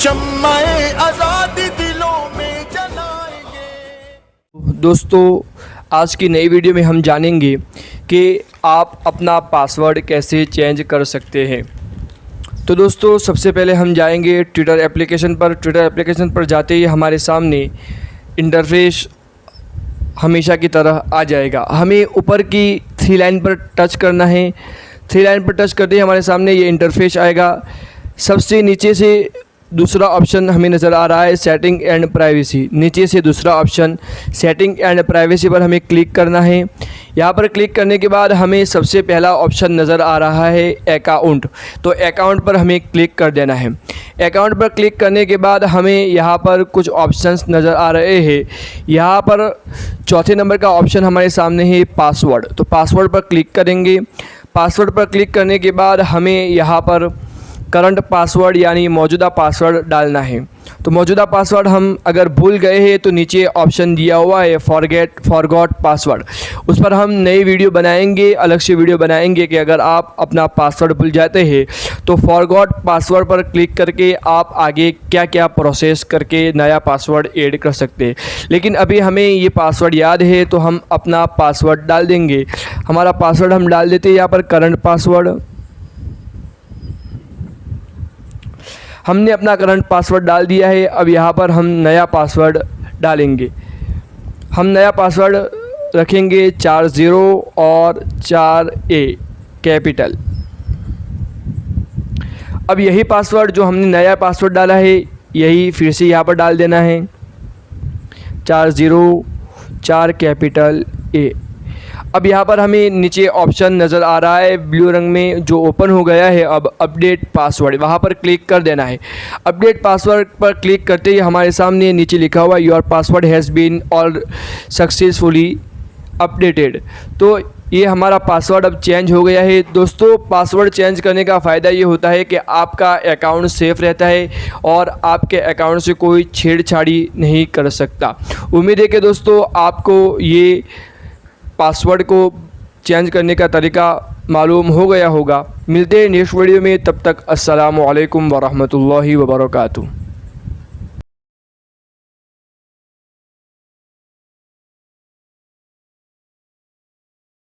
शम्माए आज़ादी दिलों में जलाएंगे। दोस्तों, आज की नई वीडियो में हम जानेंगे कि आप अपना पासवर्ड कैसे चेंज कर सकते हैं। तो दोस्तों, सबसे पहले हम जाएंगे ट्विटर एप्लीकेशन पर। ट्विटर एप्लीकेशन पर जाते ही हमारे सामने इंटरफेस हमेशा की तरह आ जाएगा। हमें ऊपर की 3 लाइन पर टच करना है। 3 लाइन पर टच करते ही हमारे सामने ये इंटरफेस आएगा। सबसे नीचे से दूसरा ऑप्शन हमें नज़र आ रहा है सेटिंग एंड प्राइवेसी। नीचे से दूसरा ऑप्शन सेटिंग एंड प्राइवेसी पर हमें क्लिक करना है। यहाँ पर क्लिक करने के बाद हमें सबसे पहला ऑप्शन नज़र आ रहा है अकाउंट। तो अकाउंट पर हमें क्लिक कर देना है। अकाउंट पर क्लिक करने के बाद हमें यहाँ पर कुछ ऑप्शंस नज़र आ रहे हैं। यहाँ पर चौथे नंबर का ऑप्शन हमारे सामने है पासवर्ड। तो पासवर्ड पर क्लिक करेंगे। पासवर्ड पर क्लिक करने के बाद हमें यहाँ पर करंट पासवर्ड यानी मौजूदा पासवर्ड डालना है। तो मौजूदा पासवर्ड हम अगर भूल गए हैं तो नीचे ऑप्शन दिया हुआ है फॉरगॉट पासवर्ड, उस पर हम नई वीडियो बनाएंगे, अलग से वीडियो बनाएंगे कि अगर आप अपना पासवर्ड भूल जाते हैं तो फॉरगॉट पासवर्ड पर क्लिक करके आप आगे क्या क्या प्रोसेस करके नया पासवर्ड ऐड कर सकते हैं। लेकिन अभी हमें ये पासवर्ड याद है तो हम अपना पासवर्ड डाल देंगे। हमारा पासवर्ड हम डाल देते हैं यहाँ पर करंट पासवर्ड। हमने अपना करंट पासवर्ड डाल दिया है। अब यहाँ पर हम नया पासवर्ड डालेंगे। हम नया पासवर्ड रखेंगे 40 और 4A कैपिटल। अब यही पासवर्ड जो हमने नया पासवर्ड डाला है यही फिर से यहाँ पर डाल देना है 40 4 कैपिटल A। अब यहाँ पर हमें नीचे ऑप्शन नज़र आ रहा है ब्लू रंग में जो ओपन हो गया है। अब अपडेट पासवर्ड, वहाँ पर क्लिक कर देना है। अपडेट पासवर्ड पर क्लिक करते ही हमारे सामने नीचे लिखा हुआ your password has been all successfully updated. तो ये हमारा पासवर्ड अब चेंज हो गया है। दोस्तों, पासवर्ड चेंज करने का फ़ायदा ये होता है कि आपका अकाउंट सेफ़ रहता है और आपके अकाउंट से कोई छेड़छाड़ी नहीं कर सकता। उम्मीद है कि दोस्तों आपको ये पासवर्ड को चेंज करने का तरीका मालूम हो गया होगा। मिलते हैं नेक्स्ट वीडियो में, तब तक अस्सलामु अलैकुम वरहमतुल्लाहि वबरकातुहू।